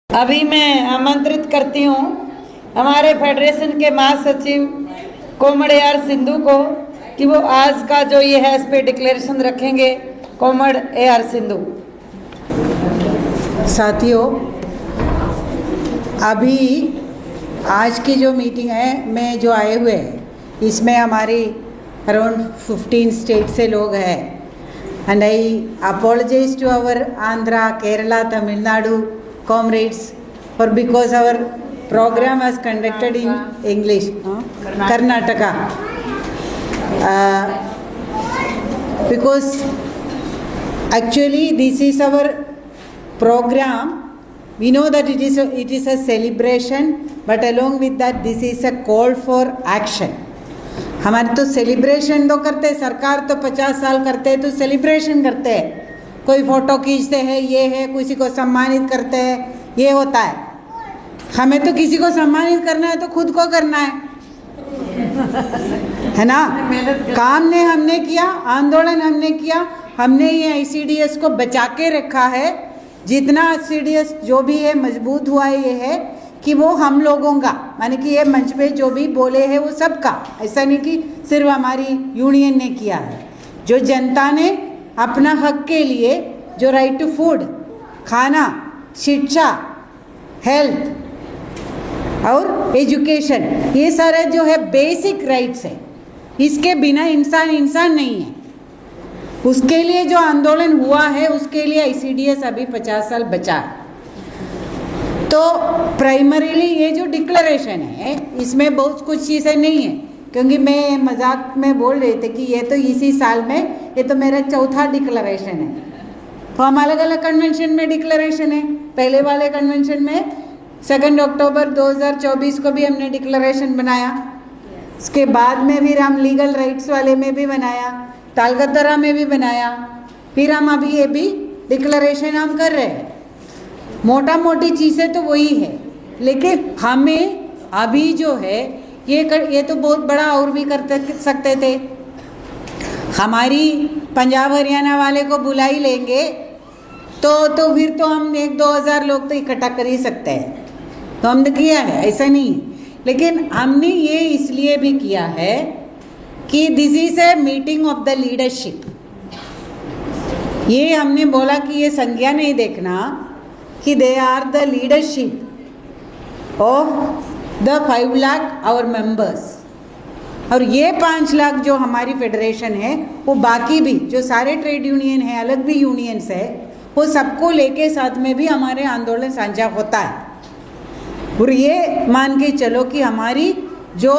अभी मैं आमंत्रित करती हूँ हमारे फेडरेशन के महासचिव कोमड़ AR सिंधु को कि वो आज का जो ये है इस पे डिक्लेरेशन रखेंगे। कोमड़ AR सिंधु। साथियों, अभी आज की जो मीटिंग है में जो आए हुए हैं इसमें हमारी अराउंड 15 स्टेट से लोग हैं and I apologise to our Andhra, Kerala, Tamil Nadu comrades for because our program was conducted in English, Karnataka, because actually this is our program. We know that it is a celebration, but along with that this is a call for action. हमारे तो celebration तो करते हैं, सरकार तो 50 साल करते हैं तो सेलिब्रेशन करते हैं, कोई फोटो खींचते हैं, ये है, किसी को सम्मानित करते हैं, ये होता है। हमें तो किसी को सम्मानित करना है तो खुद को करना है ना। काम ने हमने किया, आंदोलन हमने किया, हमने ये ICDS को बचा के रखा है। जितना ICDS जो भी है मजबूत हुआ है, ये है कि वो हम लोगों का, माने कि ये मंच पे जो भी बोले हैं वो सबका, ऐसा नहीं कि सिर्फ हमारी यूनियन ने किया है। जो जनता ने अपना हक के लिए, जो राइट टू फूड, खाना, शिक्षा, हेल्थ और एजुकेशन, ये सारे जो है बेसिक राइट्स है, इसके बिना इंसान नहीं है। उसके लिए जो आंदोलन हुआ है उसके लिए ICDS अभी 50 साल बचा है। तो प्राइमरीली ये जो डिक्लेरेशन है इसमें बहुत कुछ चीज़ें नहीं है, क्योंकि मैं मजाक में बोल रहे थे कि ये तो इसी साल में ये तो मेरा चौथा डिक्लेरेशन है। तो हम अलग अलग कन्वेंशन में डिक्लेरेशन है। पहले वाले कन्वेंशन में 2 अक्टूबर 2024 को भी हमने डिक्लेरेशन बनाया, उसके बाद में फिर हम लीगल राइट्स वाले में भी बनाया, तालकतरा में भी बनाया, फिर हम अभी ये भी डिक्लेरेशन हम कर रहे हैं। मोटा मोटी चीज़ें तो वही है, लेकिन हमें अभी जो है ये तो बहुत बड़ा और भी कर सकते थे। हमारी पंजाब हरियाणा वाले को बुला ही लेंगे तो फिर तो हम 1-2 हज़ार लोग तो इकट्ठा कर ही सकते हैं, तो हमने किया है, ऐसा नहीं है। लेकिन हमने ये इसलिए भी किया है कि this is a meeting of the leadership. ये हमने बोला कि ये संज्ञा नहीं देखना कि they are the leadership of the 5 lakh our members, और ये 5 लाख जो हमारी फेडरेशन है वो बाकी भी जो सारे ट्रेड यूनियन है, अलग भी यूनियंस है, वो सबको लेके साथ में भी हमारे आंदोलन साझा होता है। और ये मान के चलो कि हमारी जो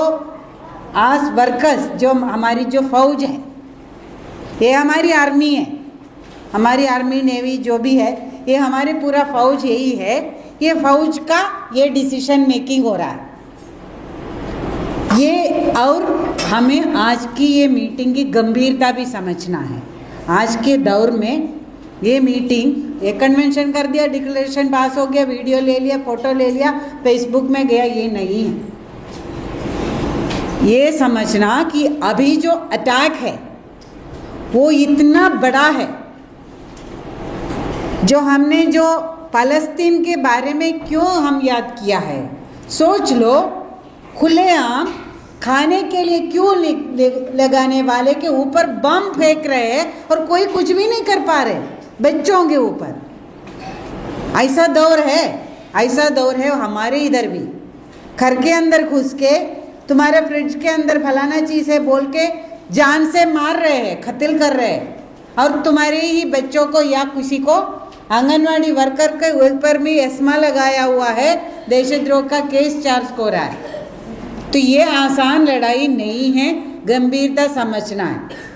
आस वर्कर्स, जो हमारी जो फौज है, ये हमारी आर्मी है, हमारी आर्मी नेवी जो भी है, ये हमारे पूरा फौज यही है। ये फौज का ये डिसीजन मेकिंग हो रहा है ये, और हमें आज की ये मीटिंग की गंभीरता भी समझना है। आज के दौर में ये मीटिंग, ये कन्वेंशन कर दिया, डिक्लेरेशन पास हो गया, वीडियो ले लिया, फोटो ले लिया, फेसबुक में गया, ये नहीं है। ये समझना कि अभी जो अटैक है वो इतना बड़ा है। जो हमने जो फ़लस्तीन के बारे में क्यों हम याद किया है, सोच लो। खुलेआम खाने के लिए क्यों लगाने वाले के ऊपर बम फेंक रहे हैं और कोई कुछ भी नहीं कर पा रहे बच्चों के ऊपर। ऐसा दौर है, ऐसा दौर है हमारे इधर भी। घर के अंदर घुस के तुम्हारे फ्रिज के अंदर फलाना चीज़ है बोल के जान से मार रहे हैं, कत्ल कर रहे हैं, और तुम्हारे ही बच्चों को या किसी को आंगनवाड़ी वर्कर के ऊपर भी एस्मा लगाया हुआ है, देशद्रोह का केस चार्ज हो रहा है। तो ये आसान लड़ाई नहीं है, गंभीरता समझना है।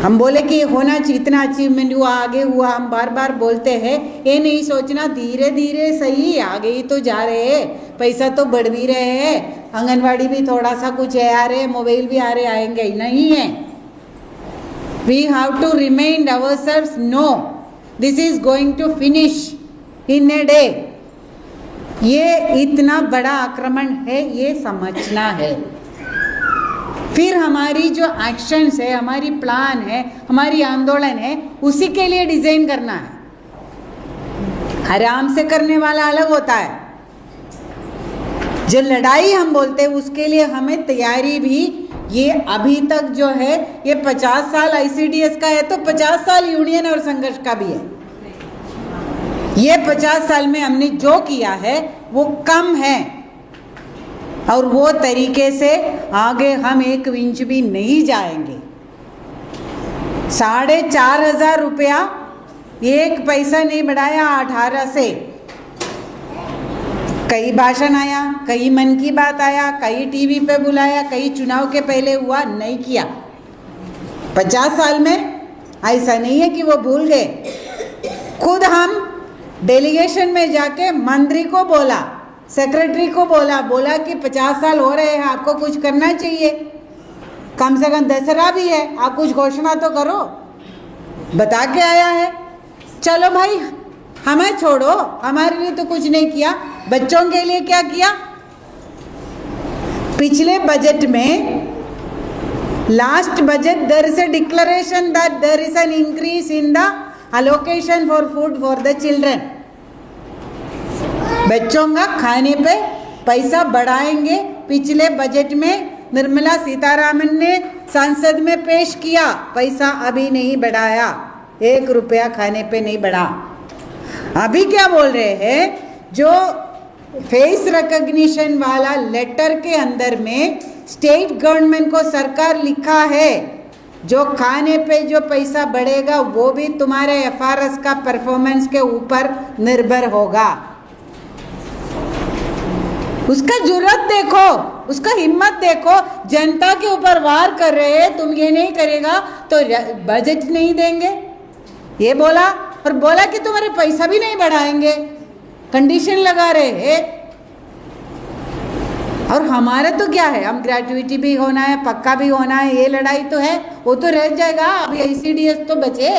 हम बोले कि होना चाहिए, इतना अचीवमेंट हुआ, आगे हुआ, हम बार बार बोलते हैं। ये नहीं सोचना धीरे धीरे सही आगे ही तो जा रहे हैं, पैसा तो बढ़ भी रहे हैं, आंगनवाड़ी भी थोड़ा सा कुछ है आ रहे, मोबाइल भी आ रहे, आएंगे नहीं है। We have to remind ourselves, no, this is going to finish in a day. ये इतना बड़ा आक्रमण है, ये समझना है। फिर हमारी जो एक्शंस है, हमारी प्लान है, हमारी आंदोलन है, उसी के लिए डिज़ाइन करना है। आराम से करने वाला अलग होता है। जो लड़ाई हम बोलते हैं उसके लिए हमें तैयारी भी, ये अभी तक जो है ये 50 साल ICDS का है तो 50 साल यूनियन और संघर्ष का भी है। ये 50 साल में हमने जो किया है वो कम है और वो तरीके से आगे हम 1 इंच भी नहीं जाएंगे। 4,500 रुपया 1 पैसा नहीं बढ़ाया 18 से। कई भाषण आया, कई मन की बात आया, कई टीवी पे बुलाया, कई चुनाव के पहले हुआ, नहीं किया। 50 साल में ऐसा नहीं है कि वो भूल गए। खुद हम डेलीगेशन में जाके मंत्री को बोला, सेक्रेटरी को बोला कि 50 साल हो रहे हैं, आपको कुछ करना चाहिए, कम से कम दशहरा भी है, आप कुछ घोषणा तो करो। बता के आया है। चलो भाई हमें छोड़ो, हमारे लिए तो कुछ नहीं किया, बच्चों के लिए क्या किया? पिछले बजट में, last budget, there is a declaration that there is an increase in the allocation for food for the children। बच्चों का खाने पे पैसा बढ़ाएंगे। पिछले बजट में निर्मला सीतारामन ने संसद में पेश किया, पैसा अभी नहीं बढ़ाया, 1 रुपया खाने पे नहीं बढ़ा। अभी क्या बोल रहे हैं, जो फेस रिकॉग्निशन वाला लेटर के अंदर में स्टेट गवर्नमेंट को सरकार लिखा है, जो खाने पे जो पैसा बढ़ेगा वो भी तुम्हारे FRS का परफॉर्मेंस के ऊपर निर्भर होगा। उसका जुर्रत देखो, उसका हिम्मत देखो। जनता के ऊपर वार कर रहे हैं, तुम ये नहीं करेगा तो बजट नहीं देंगे, ये बोला। और बोला कि तुम्हारे पैसा भी नहीं बढ़ाएंगे, कंडीशन लगा रहे हैं। और हमारा तो क्या है, हम ग्रेजुएटी भी होना है, पक्का भी होना है, ये लड़ाई तो है, वो तो रह जाएगा। अभी ICDS तो बचे।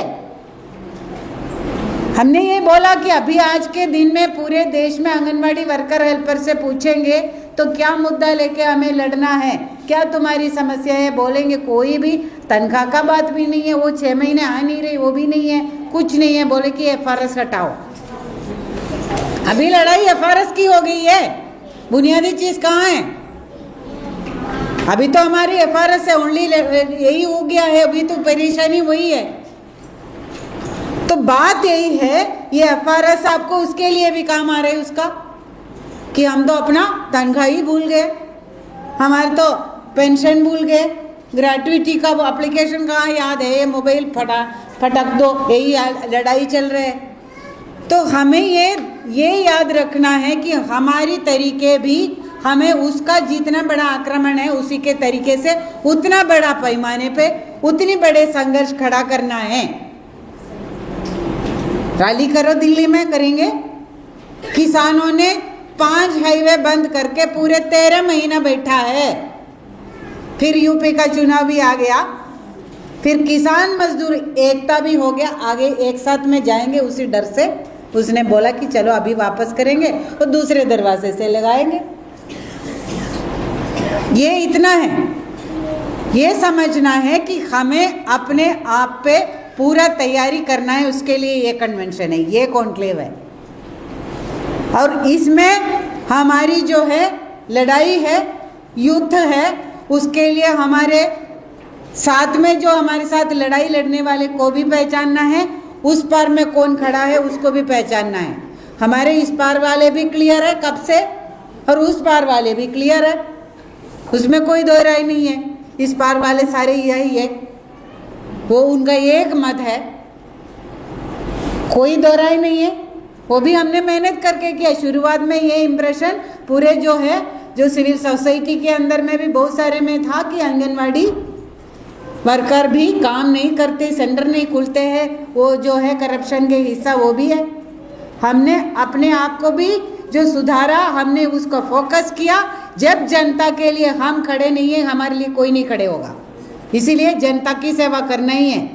हमने ये बोला कि अभी आज के दिन में पूरे देश में आंगनवाड़ी वर्कर हेल्पर से पूछेंगे तो क्या मुद्दा लेके हमें लड़ना है, क्या तुम्हारी समस्या है, बोलेंगे कोई भी तनख्वाह का बात भी नहीं है, वो 6 महीने आ नहीं रही, वो भी नहीं है, कुछ नहीं है, बोले कि FRS हटाओ। अभी लड़ाई FRS की हो गई है, बुनियादी चीज कहाँ है? अभी तो हमारी FRS है, ओनली यही हो गया है, अभी तो परेशानी वही है। तो बात यही है, ये FRS आपको उसके लिए भी काम आ रहा है उसका, कि हम तो अपना तनख्वाह ही भूल गए, हमारे तो पेंशन भूल गए, ग्रेट्युटी का वो एप्लीकेशन कहाँ याद है, ये मोबाइल फटक दो, यही लड़ाई चल रही है। तो हमें ये याद रखना है कि हमारी तरीके भी, हमें उसका जितना बड़ा आक्रमण है उसी के तरीके से उतना बड़ा पैमाने पे उतनी बड़े संघर्ष खड़ा करना है। रैली करो, दिल्ली में करेंगे। किसानों ने 5 हाईवे बंद करके पूरे 13 महीना बैठा है। फिर यूपी का चुनाव भी आ गया, फिर किसान मजदूर एकता भी हो गया, आगे एक साथ में जाएंगे उसी डर से। उसने बोला कि चलो अभी वापस करेंगे और दूसरे दरवाजे से लगाएंगे। ये इतना है, ये समझना है कि हमें अपने आप पे पूरा तैयारी करना है, उसके लिए ये कन्वेंशन है, ये कॉन्क्लेव है। और इसमें हमारी जो है लड़ाई है, युद्ध है, उसके लिए हमारे साथ में जो हमारे साथ लड़ाई लड़ने वाले को भी पहचानना है, उस पार में कौन खड़ा है उसको भी पहचानना है। हमारे इस पार वाले भी क्लियर है कब से, और उस पार वाले भी क्लियर है, उसमें कोई दो राय नहीं है। इस पार वाले सारे यही है, वो उनका एक मत है, कोई दो राय नहीं है। वो भी हमने मेहनत करके किया। शुरुआत में ये इम्प्रेशन पूरे जो है, जो सिविल सोसाइटी के अंदर में भी बहुत सारे में था कि आंगनवाड़ी वर्कर भी काम नहीं करते, सेंटर नहीं खुलते हैं, वो जो है करप्शन के हिस्सा वो भी है। हमने अपने आप को भी जो सुधारा, हमने उसको फोकस किया। जब जनता के लिए हम खड़े नहीं है, हमारे लिए कोई नहीं खड़े होगा। इसीलिए जनता की सेवा करना ही है,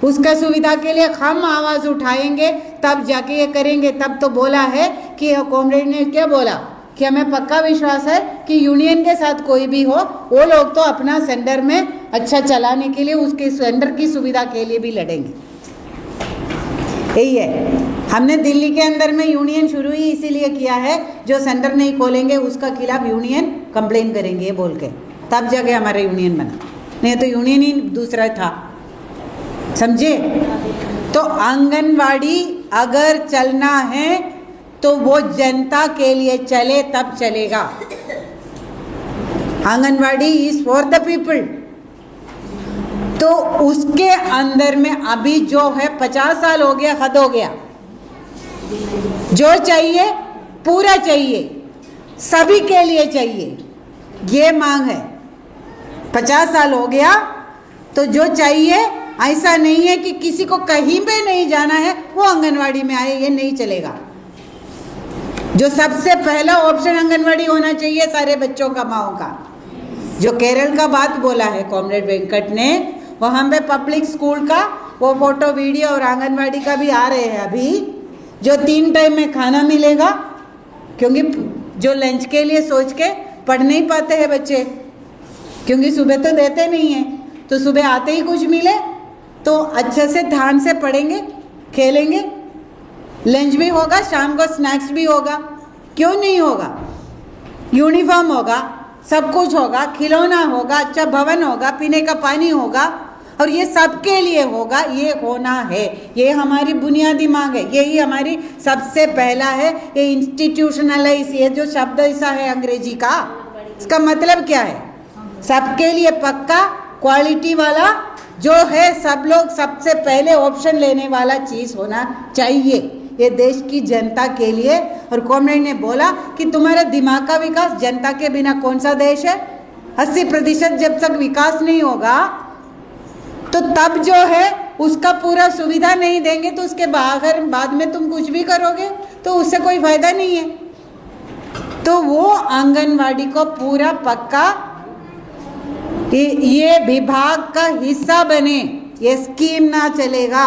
उसका सुविधा के लिए हम आवाज़ उठाएंगे, तब जाके ये करेंगे। तब तो बोला है कि कॉमरेड ने क्या बोला कि हमें पक्का विश्वास है कि यूनियन के साथ कोई भी हो, वो लोग तो अपना सेंटर में अच्छा चलाने के लिए, उसके सेंटर की सुविधा के लिए भी लड़ेंगे। यही है हमने दिल्ली के अंदर में यूनियन शुरू ही इसीलिए किया है, जो सेंटर नहीं खोलेंगे उसका खिलाफ यूनियन कंप्लेन करेंगे बोल के, तब जाके हमारा यूनियन बना, नहीं तो यूनियन ही दूसरा था, समझे। तो आंगनवाड़ी अगर चलना है तो वो जनता के लिए चले, तब चलेगा। Anganwadi is for the people. तो उसके अंदर में अभी जो है 50 साल हो गया, हद हो गया। जो चाहिए पूरा चाहिए, सभी के लिए चाहिए, ये मांग है। 50 साल हो गया तो जो चाहिए, ऐसा नहीं है कि किसी को कहीं पे नहीं जाना है वो आंगनवाड़ी में आए, ये नहीं चलेगा। जो सबसे पहला ऑप्शन आंगनवाड़ी होना चाहिए सारे बच्चों का, माओ का। जो केरल का बात बोला है कॉमरेड वेंकट ने, वहाँ पे पब्लिक स्कूल का वो फोटो वीडियो और आंगनवाड़ी का भी आ रहे हैं अभी, जो 3 टाइम में खाना मिलेगा, क्योंकि जो लंच के लिए सोच के पढ़ नहीं पाते हैं बच्चे, क्योंकि सुबह तो देते नहीं हैं, तो सुबह आते ही कुछ मिले तो अच्छे से ध्यान से पढ़ेंगे, खेलेंगे, लंच भी होगा, शाम को स्नैक्स भी होगा, क्यों नहीं होगा, यूनिफॉर्म होगा, सब कुछ होगा, खिलौना होगा, अच्छा भवन होगा, पीने का पानी होगा, और ये सबके लिए होगा, ये होना है। ये हमारी बुनियादी मांग है, यही हमारी सबसे पहला है। ये इंस्टीट्यूशनलाइज, ये जो शब्द ऐसा है अंग्रेजी का, इसका मतलब क्या है? सबके लिए पक्का क्वालिटी वाला, जो है सब लोग सबसे पहले ऑप्शन लेने वाला चीज़ होना चाहिए, ये देश की जनता के लिए। और कॉमरेड ने बोला कि तुम्हारा दिमाग का विकास जनता के बिना कौन सा देश है? 80% जब तक विकास नहीं होगा तो तब जो है उसका पूरा सुविधा नहीं देंगे तो उसके बाद में तुम कुछ भी करोगे तो उससे कोई फायदा नहीं है। तो वो आंगनवाड़ी को पूरा पक्का ये विभाग का हिस्सा बने, ये स्कीम ना चलेगा,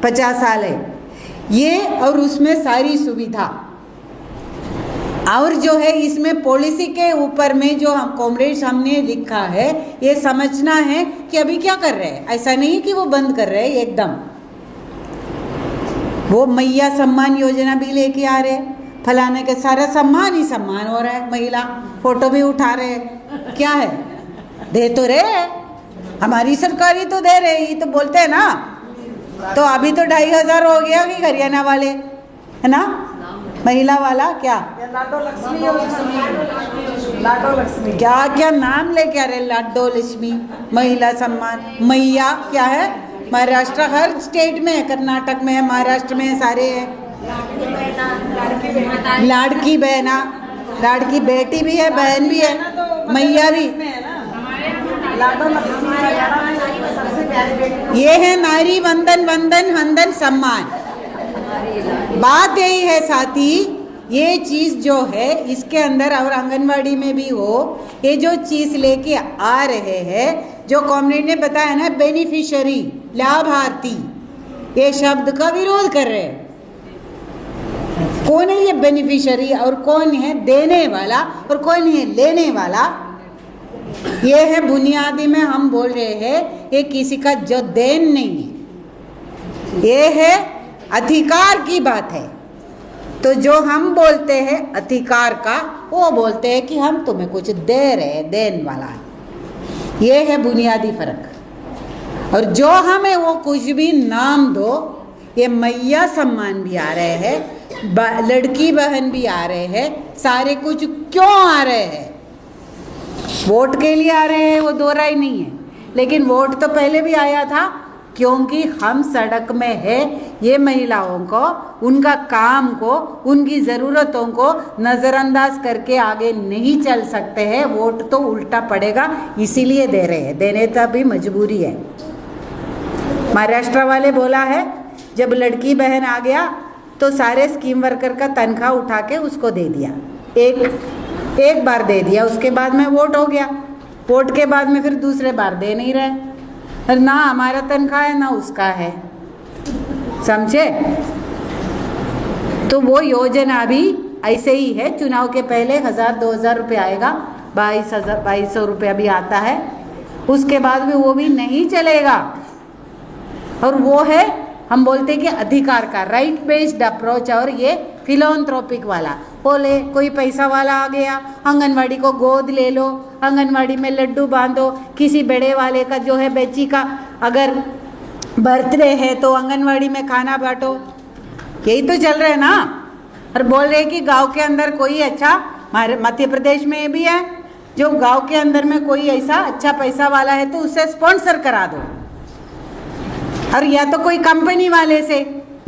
50 साल है ये, और उसमें सारी सुविधा। और जो है इसमें पॉलिसी के ऊपर में जो हम कॉमरेड्स हमने लिखा है, ये समझना है कि अभी क्या कर रहे हैं। ऐसा नहीं कि वो बंद कर रहे हैं एकदम, वो मैया सम्मान योजना भी लेके आ रहे, फलाने के सारा सम्मान ही सम्मान हो रहा है, महिला फोटो भी उठा रहे हैं, क्या है, दे तो रहे, हमारी सरकार ही तो दे रहे, ये तो बोलते हैं ना। तो अभी तो 2500 हो गया कि हरियाणा वाले, है ना, महिला वाला क्या लाडो लक्ष्मी लक्ष्मी क्या क्या नाम लेके आ रहे, लाडो लक्ष्मी, महिला सम्मान, मैया क्या है, महाराष्ट्र हर स्टेट में है, कर्नाटक में है, महाराष्ट्र में है, सारे है। लाड़की बहना, लाड़की बेटी भी है, बहन भी है, मैया भी, ये है नारी वंदन, वंदन हंदन सम्मान। बात यही है साथी, ये चीज़ जो है इसके अंदर और आंगनवाड़ी में भी हो, ये जो चीज़ लेके आ रहे हैं, जो कॉमरेड ने बताया ना, बेनिफिशियरी, लाभार्थी, ये शब्द का विरोध कर रहे हैं। कौन है ये बेनिफिशियरी और कौन है देने वाला और कौन है लेने वाला? ये है बुनियादी में हम बोल रहे हैं, ये किसी का जो देन नहीं है, ये है अधिकार की बात है। तो जो हम बोलते हैं अधिकार का, वो बोलते हैं कि हम तुम्हें कुछ दे रहे हैं, देन वाला है। ये है बुनियादी फर्क। और जो हमें वो कुछ भी नाम दो, ये मैया सम्मान भी आ रहे हैं, लड़की बहन भी आ रहे हैं, सारे कुछ क्यों आ रहे हैं? वोट के लिए आ रहे हैं, वो दो राय नहीं है, लेकिन वोट तो पहले भी आया था, क्योंकि हम सड़क में है, ये महिलाओं को, उनका काम को, उनकी ज़रूरतों को नज़रअंदाज करके आगे नहीं चल सकते हैं। वोट तो उल्टा पड़ेगा, इसीलिए दे रहे हैं, देने का भी मजबूरी है। महाराष्ट्र वाले बोला है, जब लड़की बहन आ गया तो सारे स्कीम वर्कर का तनख्वाह उठा के उसको दे दिया, एक बार दे दिया, उसके बाद में वोट हो गया, वोट के बाद में फिर दूसरे बार दे नहीं रहे, ना हमारा तनख्वाह है ना उसका है, समझे? तो वो योजना भी ऐसे ही है, चुनाव के पहले 1000-2000 रुपये आएगा, 2200 रुपया भी आता है, उसके बाद भी वो भी नहीं चलेगा। और वो है हम बोलते हैं कि अधिकार का, राइट बेस्ड अप्रोच, और ये फिलोंथ्रोपिक वाला। बोले कोई पैसा वाला आ गया, आंगनवाड़ी को गोद ले लो, आंगनवाड़ी में लड्डू बांधो, किसी बड़े वाले का जो है बच्ची का अगर बर्थडे है तो आंगनवाड़ी में खाना बांटो, यही तो चल रहा है ना। और बोल रहे हैं कि गांव के अंदर कोई अच्छा, हमारे मध्य प्रदेश में भी है, जो गांव के अंदर में कोई ऐसा अच्छा पैसा वाला है तो उससे स्पॉन्सर करा दो, और या तो कोई कंपनी वाले से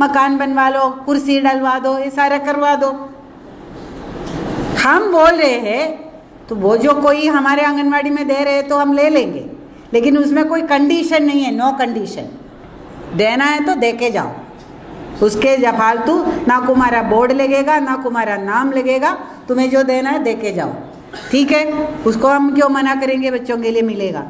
मकान बनवा लो, कुर्सी डलवा दो, ये सारा करवा दो। हम बोल रहे हैं तो वो जो कोई हमारे आंगनवाड़ी में दे रहे हैं तो हम ले लेंगे, लेकिन उसमें कोई कंडीशन नहीं है, नो कंडीशन। देना है तो दे के जाओ, उसके जब फालतू ना तुम्हारा बोर्ड लगेगा ना तुम्हारा नाम लगेगा, तुम्हें जो देना है दे के जाओ, ठीक है। उसको हम क्यों मना करेंगे, बच्चों के लिए मिलेगा।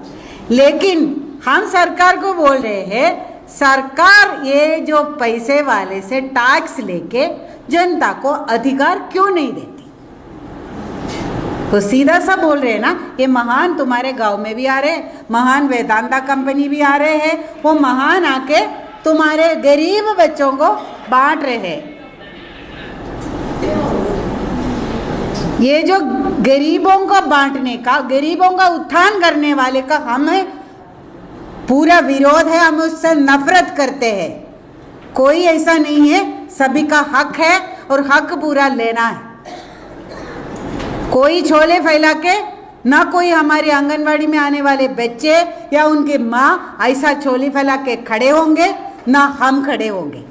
लेकिन हम सरकार को बोल रहे हैं, सरकार ये जो पैसे वाले से टैक्स लेके जनता को अधिकार क्यों नहीं देती। तो सीधा सा बोल रहे हैं ना, ये महान तुम्हारे गांव में भी आ रहे हैं, महान वेदांता कंपनी भी आ रहे हैं, वो महान आके तुम्हारे गरीब बच्चों को बांट रहे हैं। ये जो गरीबों को बांटने का, गरीबों का उत्थान करने वाले का हमें पूरा विरोध है, हम उससे नफरत करते हैं। कोई ऐसा नहीं है, सभी का हक है और हक पूरा लेना है। कोई छोले फैला के ना कोई हमारे आंगनवाड़ी में आने वाले बच्चे या उनके माँ ऐसा छोले फैला के खड़े होंगे, ना हम खड़े होंगे।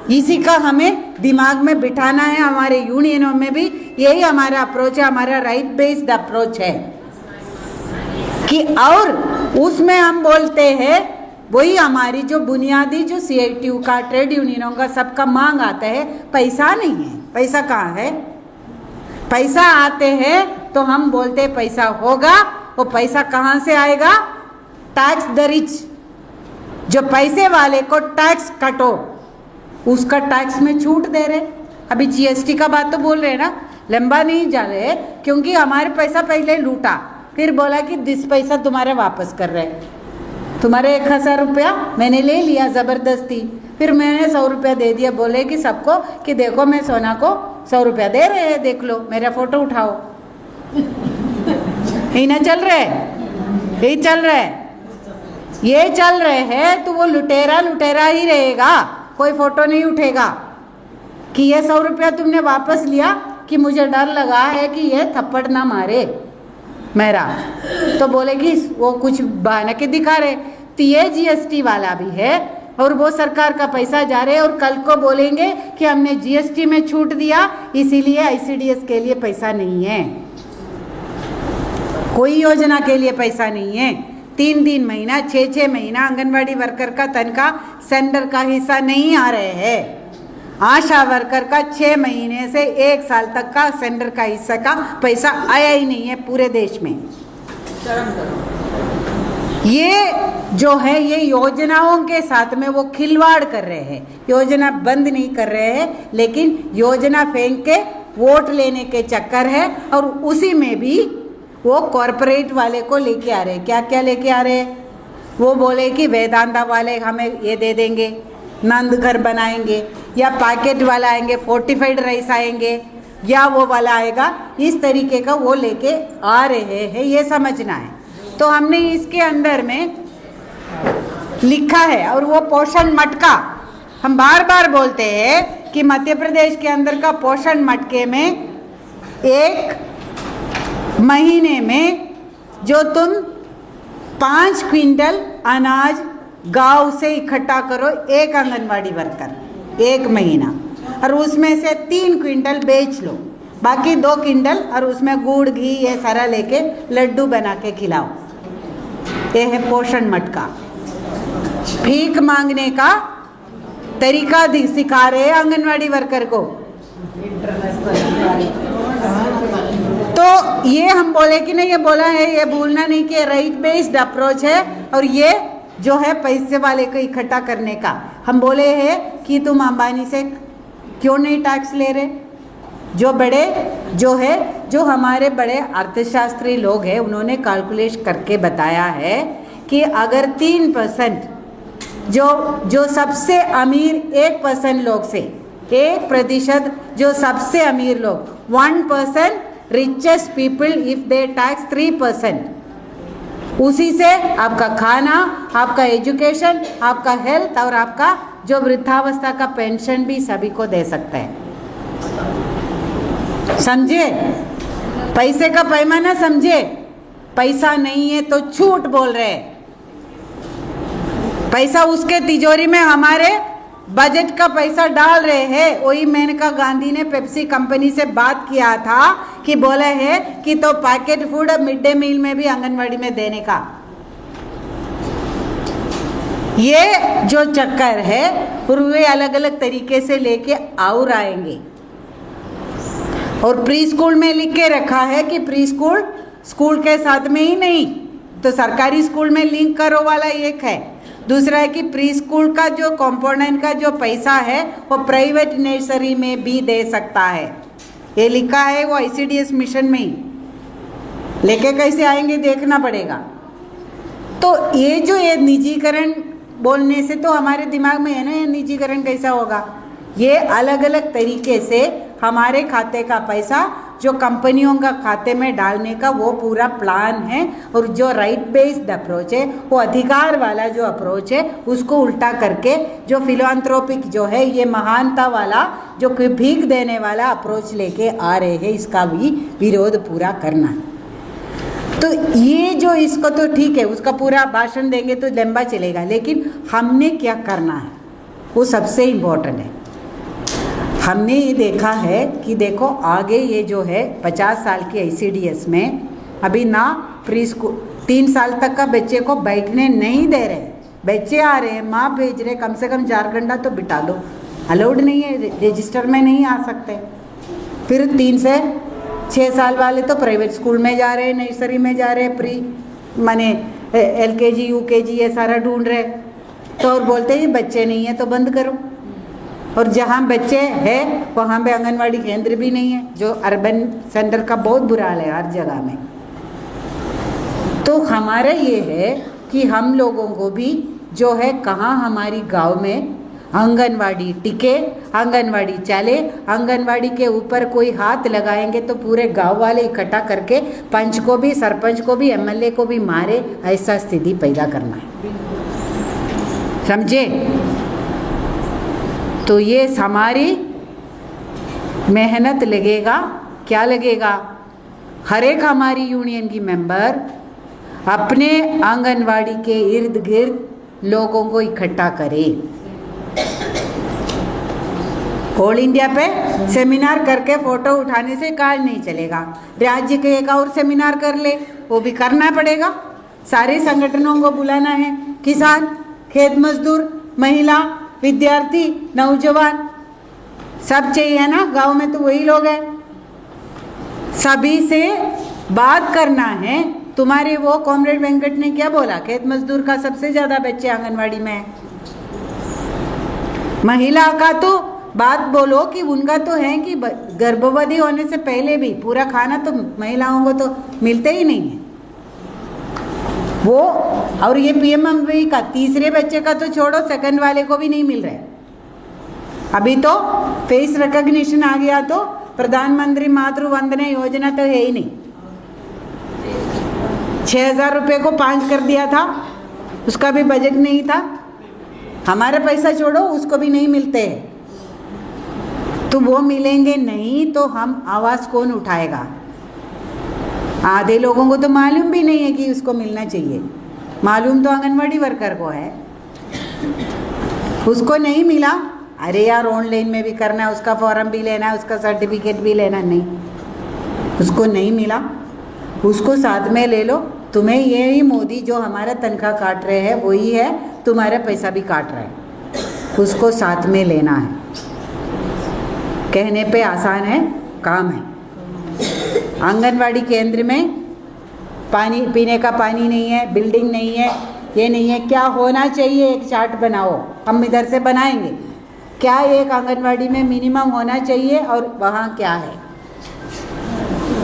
इसी का हमें दिमाग में बिठाना है। हमारे यूनियनों में भी यही हमारा अप्रोच है, हमारा राइट बेस्ड अप्रोच है कि, और उसमें हम बोलते हैं वही हमारी जो बुनियादी जो CITU का, ट्रेड यूनियनों का, सबका मांग आता है, पैसा नहीं है। पैसा कहाँ है? पैसा आते हैं तो हम बोलते हैं पैसा होगा। वो पैसा कहाँ से आएगा? टैक्स द रिच, जो पैसे वाले को टैक्स कटो, उसका टैक्स में छूट दे रहे। अभी GST का बात तो बोल रहे हैं ना, लंबा नहीं जा रहे, क्योंकि हमारे पैसा पहले लूटा, फिर बोला कि दिस पैसा तुम्हारे वापस कर रहे, तुम्हारे 1000 रुपया मैंने ले लिया ज़बरदस्ती, फिर मैंने 100 रुपया दे दिया, बोले कि सबको कि देखो मैं सोना को 100 रुपया दे रहे हैं, देख लो, मेरा फोटो उठाओ। यही ना चल रहा है, यही चल रहा है, ये चल रहे हैं। तो वो लुटेरा लुटेरा ही रहेगा, कोई फोटो नहीं उठेगा कि ये 100 रुपया तुमने वापस लिया, कि मुझे डर लगा है कि ये थप्पड़ ना मारे मेरा, तो बोलेगी वो कुछ बहाना के दिखा रहे। तो ये GST वाला भी है और वो सरकार का पैसा जा रहे, और कल को बोलेंगे कि हमने GST में छूट दिया इसीलिए ICDS के लिए पैसा नहीं है, कोई योजना के लिए पैसा नहीं है। 3-3 महीना, 6-6 महीना आंगनवाड़ी वर्कर का तनख्वाह सेंटर का हिस्सा नहीं आ रहे हैं। आशा वर्कर का 6 महीने से 1 साल तक का सेंटर का हिस्सा का पैसा आया ही नहीं है पूरे देश में। ये जो है, ये योजनाओं के साथ में वो खिलवाड़ कर रहे हैं। योजना बंद नहीं कर रहे हैं, लेकिन योजना फेंक के वोट लेने के चक्कर है, और उसी में भी वो कॉरपोरेट वाले को लेके आ रहे हैं। क्या क्या लेके आ रहे हैं? वो बोले कि वेदांता वाले हमें ये दे देंगे, नंद घर बनाएंगे, या पैकेट वाला आएंगे, फोर्टिफाइड राइस आएंगे, या वो वाला आएगा, इस तरीके का वो लेके आ रहे हैं, ये समझना है। तो हमने इसके अंदर में लिखा है, और वो पोषण मटका हम बार बार बोलते हैं कि मध्य प्रदेश के अंदर का पोषण मटके में 1 महीने में जो तुम 5 क्विंटल अनाज गांव से इकट्ठा करो, एक आंगनवाड़ी वर्कर 1 महीना, और उसमें से 3 क्विंटल बेच लो, बाकी 2 क्विंटल और उसमें गुड़ घी ये सारा लेके लड्डू बना के खिलाओ। ये है पोषण मटका। भीख मांगने का तरीका सिखा रहे हैं आंगनवाड़ी वर्कर को। तो ये हम बोले कि नहीं, ये बोला है, ये भूलना नहीं कि राइट बेस्ड अप्रोच है, और ये जो है पैसे वाले को इकट्ठा करने का। हम बोले हैं कि तुम अंबानी से क्यों नहीं टैक्स ले रहे? जो बड़े जो है, जो हमारे बड़े अर्थशास्त्री लोग हैं, उन्होंने कैलकुलेट करके बताया है कि अगर 3% जो सबसे अमीर 1% लोग से 1% जो सबसे अमीर लोग 1% richest people if they tax 3%, उसी से आपका खाना, आपका एजुकेशन, आपका हेल्थ और आपका जो वृद्धावस्था का पेंशन भी सभी को दे सकते हैं। समझे? पैसे का पैमाना समझे। पैसा नहीं है तो झूठ बोल रहे हैं। पैसा उसके तिजोरी में हमारे बजट का पैसा डाल रहे हैं। वही मेनका गांधी ने पेप्सी कंपनी से बात किया था कि बोले है कि तो packet food mid day meal में भी आंगनवाड़ी में देने का। ये जो चक्कर है और वे अलग अलग तरीके से लेके और आएंगे। और प्री स्कूल में लिख के रखा है कि प्री स्कूल स्कूल के साथ में ही नहीं, तो सरकारी स्कूल में लिंक करो वाला एक है। दूसरा है कि प्री स्कूल का जो कंपोनेंट का जो पैसा है वो प्राइवेट नर्सरी में भी दे सकता है। ये लिखा है वो ICDS मिशन में ही। लेके कैसे आएंगे देखना पड़ेगा। तो ये निजीकरण बोलने से तो हमारे दिमाग में है ना, ये निजीकरण कैसा होगा। ये अलग अलग तरीके से हमारे खाते का पैसा जो कंपनियों का खाते में डालने का वो पूरा प्लान है। और जो राइट बेस्ड अप्रोच है, वो अधिकार वाला जो अप्रोच है, उसको उल्टा करके जो फिलॉन्थ्रोपिक जो है, ये महानता वाला जो भीख देने वाला अप्रोच लेके आ रहे हैं, इसका भी विरोध पूरा करना है। तो ये जो इसको तो ठीक है, उसका पूरा भाषण देंगे तो लंबा चलेगा, लेकिन हमने क्या करना है वो सबसे इम्पोर्टेंट है। हमने ये देखा है कि देखो आगे ये जो है 50 साल की ICDS में अभी ना प्री स्कूल 3 साल तक का बच्चे को बैठने नहीं दे रहे। बच्चे आ रहे हैं, माँ भेज रहे, कम से कम 4 घंटा तो बिठा दो। अलाउड नहीं है, रजिस्टर में नहीं आ सकते। फिर 3 से 6 साल वाले तो प्राइवेट स्कूल में जा रहे हैं, नर्सरी में जा रहे हैं, प्री माने LKG UKG ये सारा ढूंढ रहे। तो और बोलते हैं बच्चे नहीं है तो बंद करो। और जहाँ बच्चे हैं वहाँ पे आंगनवाड़ी केंद्र भी नहीं है, जो अर्बन सेंटर का बहुत बुरा हाल है हर जगह में। तो हमारा ये है कि हम लोगों को भी जो है कहाँ हमारी गांव में आंगनवाड़ी टिके, आंगनवाड़ी चले, आंगनवाड़ी के ऊपर कोई हाथ लगाएंगे तो पूरे गांव वाले इकट्ठा करके पंच को भी, सरपंच को भी, MLA को भी मारे, ऐसा स्थिति पैदा करना है। समझे? तो ये हमारी मेहनत लगेगा। क्या लगेगा? हर एक हमारी यूनियन की मेंबर अपने आंगनवाड़ी के इर्द गिर्द लोगों को इकट्ठा करे। ऑल इंडिया पे सेमिनार करके फोटो उठाने से कार्य नहीं चलेगा। राज्य के एक और सेमिनार कर ले, वो भी करना पड़ेगा। सारे संगठनों को बुलाना है, किसान, खेत मजदूर, महिला, विद्यार्थी, नौजवान, सब चाहिए ना। गांव में तो वही लोग हैं। सभी से बात करना है। तुम्हारे वो कॉमरेड वेंकट ने क्या बोला, खेत मजदूर का सबसे ज्यादा बच्चे आंगनवाड़ी में है। महिला का तो बात बोलो कि उनका तो है कि गर्भवती होने से पहले भी पूरा खाना तो महिलाओं को तो मिलते ही नहीं है वो। और ये PMMY का तीसरे बच्चे का तो छोड़ो, सेकंड वाले को भी नहीं मिल रहा है। अभी तो फेस रिकॉग्निशन आ गया तो प्रधानमंत्री मातृ वंदना योजना तो है ही नहीं। 6,000 रुपये को 5 कर दिया था, उसका भी बजट नहीं था। हमारा पैसा छोड़ो, उसको भी नहीं मिलते हैं। तो वो मिलेंगे नहीं तो हम आवाज़ कौन उठाएगा? आधे लोगों को तो मालूम भी नहीं है कि उसको मिलना चाहिए। मालूम तो आंगनवाड़ी वर्कर को है, उसको नहीं मिला। अरे यार ऑनलाइन में भी करना है, उसका फॉर्म भी लेना है, उसका सर्टिफिकेट भी लेना, नहीं उसको नहीं मिला, उसको साथ में ले लो। तुम्हें ये ही मोदी जो हमारा तनख्वाह काट रहे हैं वही है, तुम्हारा पैसा भी काट रहा है, उसको साथ में लेना है। कहने पे आसान है, काम है। आंगनवाड़ी केंद्र में पानी पीने का पानी नहीं है, बिल्डिंग नहीं है, ये नहीं है। क्या होना चाहिए? एक चार्ट बनाओ, हम इधर से बनाएंगे। क्या एक आंगनवाड़ी में मिनिमम होना चाहिए और वहाँ क्या है?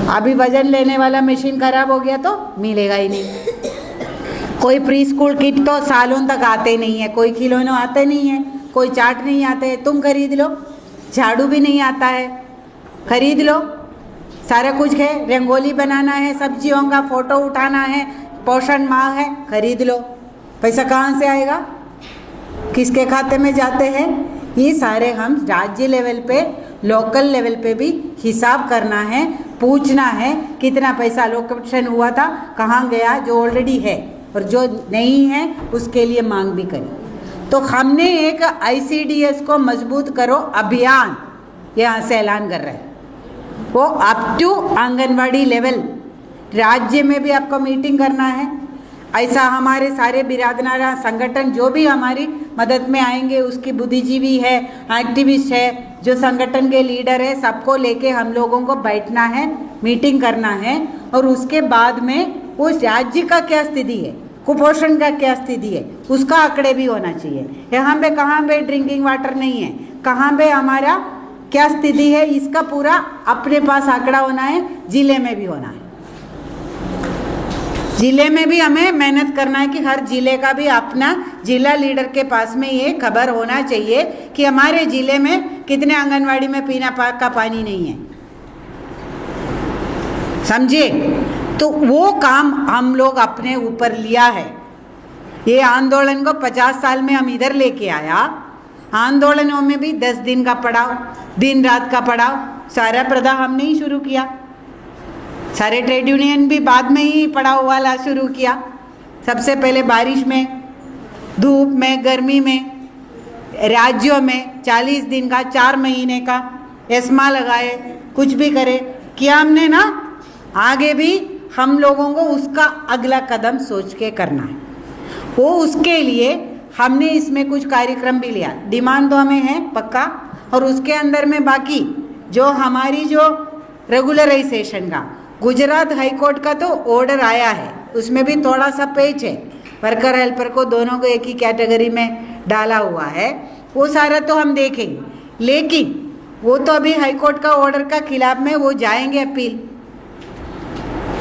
अभी वजन लेने वाला मशीन खराब हो गया तो मिलेगा ही नहीं। कोई प्री स्कूल किट तो सालों तक आते नहीं है, कोई खिलौने आते नहीं है, कोई चाट नहीं आते है, तुम खरीद लो। झाड़ू भी नहीं आता है, खरीद लो। सारा कुछ है, रंगोली बनाना है, सब्जियों का फोटो उठाना है, पोषण माह है, खरीद लो। पैसा कहाँ से आएगा, किसके खाते में जाते हैं? ये सारे हम राज्य लेवल पे, लोकल लेवल पे भी हिसाब करना है, पूछना है कितना पैसा अलोकेशन हुआ था, कहाँ गया, जो ऑलरेडी है और जो नहीं है उसके लिए मांग भी करें। तो हमने एक ICDS को मजबूत करो अभियान यहाँ से ऐलान कर रहे हैं, वो अप टू आंगनवाड़ी लेवल। राज्य में भी आपको मीटिंग करना है। ऐसा हमारे सारे बिरादराना संगठन जो भी हमारी मदद में आएंगे, उसकी बुद्धिजीवी है, एक्टिविस्ट है, जो संगठन के लीडर है, सबको लेके हम लोगों को बैठना है, मीटिंग करना है। और उसके बाद में उस राज्य का क्या स्थिति है, कुपोषण का क्या स्थिति है, उसका आंकड़े भी होना चाहिए। यहाँ पे कहाँ पे ड्रिंकिंग वाटर नहीं है, कहाँ पे हमारा क्या स्थिति है, इसका पूरा अपने पास आंकड़ा होना है। जिले में भी होना है, जिले में भी हमें मेहनत करना है कि हर जिले का भी अपना जिला लीडर के पास में ये खबर होना चाहिए कि हमारे जिले में कितने आंगनवाड़ी में पीना का पानी नहीं है, समझे? तो वो काम हम लोग अपने ऊपर लिया है। ये आंदोलन को 50 साल में हम इधर लेके आया। आंदोलनों में भी 10 दिन का पड़ाव, दिन रात का पड़ाव, सारा प्रदा हमने ही शुरू किया। सारे ट्रेड यूनियन भी बाद में ही पड़ाव वाला शुरू किया। सबसे पहले बारिश में, धूप में, गर्मी में, राज्यों में 40 दिन का, 4 महीने का एस्मा लगाए, कुछ भी करे किया हमने ना। आगे भी हम लोगों को उसका अगला कदम सोच के करना है। वो उसके लिए हमने इसमें कुछ कार्यक्रम भी लिया। डिमांड तो हमें है पक्का, और उसके अंदर में बाकी जो हमारी जो रेगुलराइजेशन का गुजरात हाई कोर्ट का तो ऑर्डर आया है, उसमें भी थोड़ा सा पेच है। वर्कर हेल्पर को दोनों को एक ही कैटेगरी में डाला हुआ है, वो सारा तो हम देखेंगे। लेकिन वो तो अभी हाई कोर्ट का ऑर्डर का खिलाफ में वो जाएंगे appeal.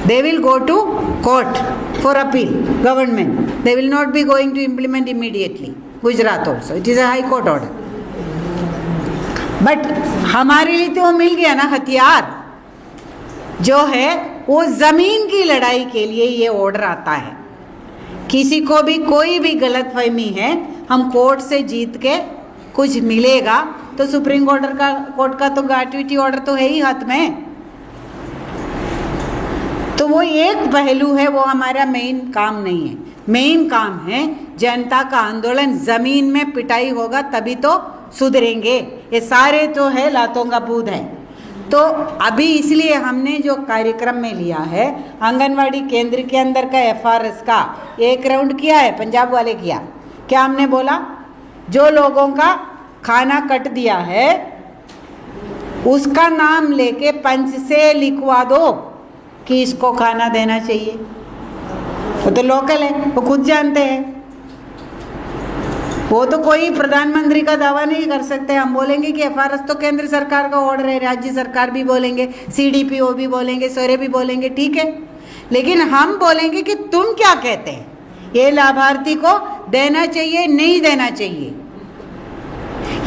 They will go to court for appeal, government. They will not be going to implement immediately. Gujarat also. It is a high court order. But हमारे लिए तो मिल गया ना हथियार, जो है वो जमीन की लड़ाई के लिए ये ऑर्डर आता है। किसी को भी कोई भी गलतफहमी है, हम कोर्ट से जीत के कुछ मिलेगा तो सुप्रीम कोर्ट का तो ग्रेट्युटी ऑर्डर तो है ही हाथ में। तो वो एक पहलू है, वो हमारा मेन काम नहीं है। मेन काम है जनता का आंदोलन, जमीन में पिटाई होगा तभी तो सुधरेंगे। ये सारे तो है लातों का बूद है। तो अभी इसलिए हमने जो कार्यक्रम में लिया है, आंगनवाड़ी केंद्र के अंदर का FRS का एक राउंड किया है, पंजाब वाले किया। क्या हमने बोला, जो लोगों का खाना कट दिया है उसका नाम लेके पंच से लिखवा दो कि इसको खाना देना चाहिए। वो तो लोकल है, वो खुद जानते हैं। वो तो कोई प्रधानमंत्री का दावा नहीं कर सकते। हम बोलेंगे कि FRS तो केंद्र सरकार का ऑर्डर है, राज्य सरकार भी बोलेंगे, CDPO भी बोलेंगे, सोरे भी बोलेंगे, ठीक है। लेकिन हम बोलेंगे कि तुम क्या कहते हैं, ये लाभार्थी को देना चाहिए नहीं देना चाहिए,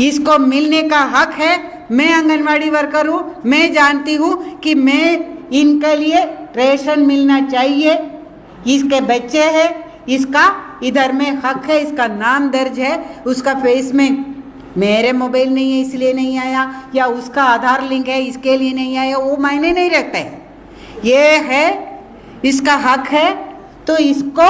इसको मिलने का हक है। मैं आंगनवाड़ी वर्कर हूँ, मैं जानती हूँ कि मैं इनके लिए रेशन मिलना चाहिए, इसके बच्चे हैं, इसका इधर में हक है, इसका नाम दर्ज है, उसका फेस में मेरे मोबाइल नहीं है इसलिए नहीं आया, या उसका आधार लिंक है इसके लिए नहीं आया, वो मायने नहीं रखता है। ये है, इसका हक है, तो इसको